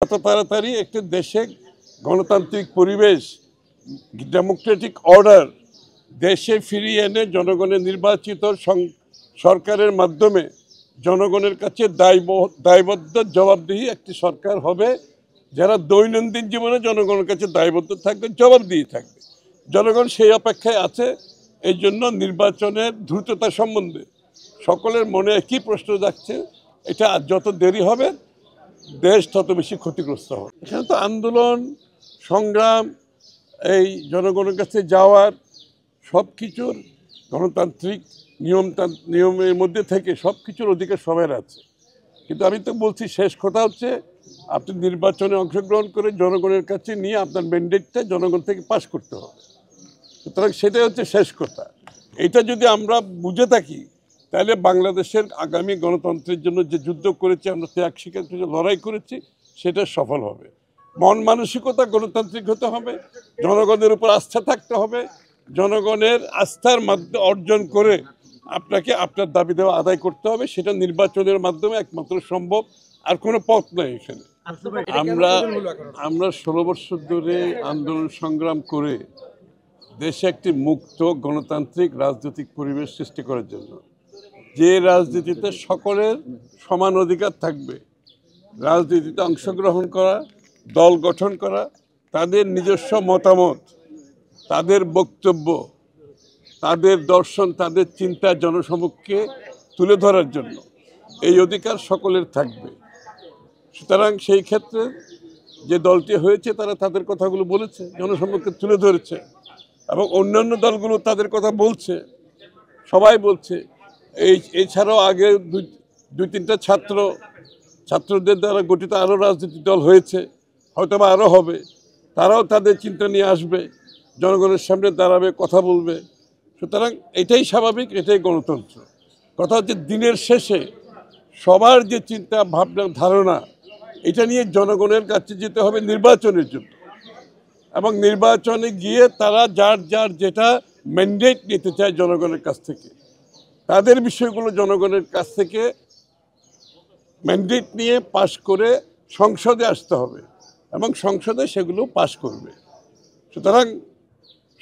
কত তাড়াতাড়ি একটি দেশে গণতান্ত্রিক পরিবেশ, ডেমোক্রেটিক অর্ডার দেশে ফিরিয়ে এনে জনগণের নির্বাচিত সরকারের মাধ্যমে জনগণের কাছে দায়বদ্ধ জবাবদিহি একটি সরকার হবে, যারা দৈনন্দিন জীবনে জনগণের কাছে দায়বদ্ধ থাকবে, জবাবদিহি থাকবে। জনগণ সেই অপেক্ষায় আছে। এই জন্য নির্বাচনের দ্রুততা সম্বন্ধে সকলের মনে একই প্রশ্ন যাচ্ছে, এটা যত দেরি হবে দেশ তত বেশি ক্ষতিগ্রস্ত হবে। এখানে তো আন্দোলন সংগ্রাম, এই জনগণের কাছে যাওয়ার সব কিছুর গণতান্ত্রিক নিয়মের মধ্যে থেকে সব কিছুর অধিকার সবার আছে। কিন্তু আমি তো বলছি, শেষ কথা হচ্ছে আপনি নির্বাচনে অংশগ্রহণ করে জনগণের কাছে নিয়ে আপনার ম্যান্ডেটটা জনগণ থেকে পাস করতে হবে। সুতরাং সেটাই হচ্ছে শেষ কথা। এটা যদি আমরা বুঝে থাকি তাহলে বাংলাদেশের আগামী গণতন্ত্রের জন্য যে যুদ্ধ করেছি আমরা, ত্যাগ স্বীকার করে লড়াই করেছি, সেটা সফল হবে। মন মানসিকতা গণতান্ত্রিক হতে হবে, জনগণের উপর আস্থা থাকতে হবে। জনগণের আস্থার মাধ্যমে অর্জন করে আপনাকে আপনার দাবি দেওয়া আদায় করতে হবে। সেটা নির্বাচনের মাধ্যমে একমাত্র সম্ভব, আর কোনো পথ নেই এখানে। আমরা 16 বছর ধরে আন্দোলন সংগ্রাম করে দেশে একটি মুক্ত গণতান্ত্রিক রাজনৈতিক পরিবেশ সৃষ্টি করার জন্য, যে রাজনীতিতে সকলের সমান অধিকার থাকবে, রাজনীতিতে অংশগ্রহণ করা, দল গঠন করা, তাদের নিজস্ব মতামত, তাদের বক্তব্য, তাদের দর্শন, তাদের চিন্তা জনসমক্ষে তুলে ধরার জন্য এই অধিকার সকলের থাকবে। সুতরাং সেই ক্ষেত্রে যে দলটি হয়েছে তারা তাদের কথাগুলো বলেছে, জনসমক্ষে তুলে ধরেছে, এবং অন্যান্য দলগুলো তাদের কথা বলছে, সবাই বলছে। এছাড়াও আগে দুই তিনটা ছাত্রদের দ্বারা গঠিত আরও রাজনৈতিক দল হয়েছে, হয়তো বা আরও হবে। তারাও তাদের চিন্তা নিয়ে আসবে, জনগণের সামনে দাঁড়াবে, কথা বলবে। সুতরাং এটাই স্বাভাবিক, এটাই গণতন্ত্র। কথা হচ্ছে দিনের শেষে সবার যে চিন্তা ভাবনা ধারণা, এটা নিয়ে জনগণের কাছে যেতে হবে নির্বাচনের জন্য, এবং নির্বাচনে গিয়ে তারা যার যেটা ম্যান্ডেট নিতে চায় জনগণের কাছ থেকে, তাদের বিষয়গুলো জনগণের কাছ থেকে ম্যান্ডেট নিয়ে পাশ করে সংসদে আসতে হবে, এবং সংসদে সেগুলো পাশ করবে। সুতরাং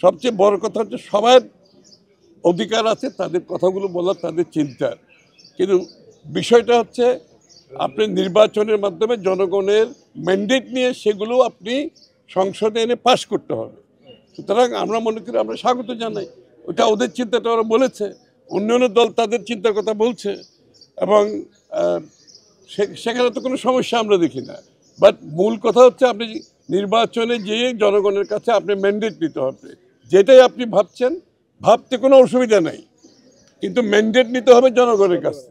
সবচেয়ে বড় কথা হচ্ছে সবার অধিকার আছে তাদের কথাগুলো বলার, তাদের চিন্তার। কিন্তু বিষয়টা হচ্ছে আপনি নির্বাচনের মাধ্যমে জনগণের ম্যান্ডেট নিয়ে সেগুলো আপনি সংসদে এনে পাশ করতে হবে। সুতরাং আমরা মনে করি, আমরা স্বাগত জানাই। ওটা ওদের চিন্তাটা ওরা বলেছে, অন্যান্য দল তাদের চিন্তার কথা বলছে, এবং সেখানে তো কোনো সমস্যা আমরা দেখি না। বাট মূল কথা হচ্ছে আপনি নির্বাচনে যেয়ে জনগণের কাছে আপনি ম্যান্ডেট নিতে হবে। যেটাই আপনি ভাবছেন, ভাবতে কোনো অসুবিধা নাই, কিন্তু ম্যান্ডেট নিতে হবে জনগণের কাছে।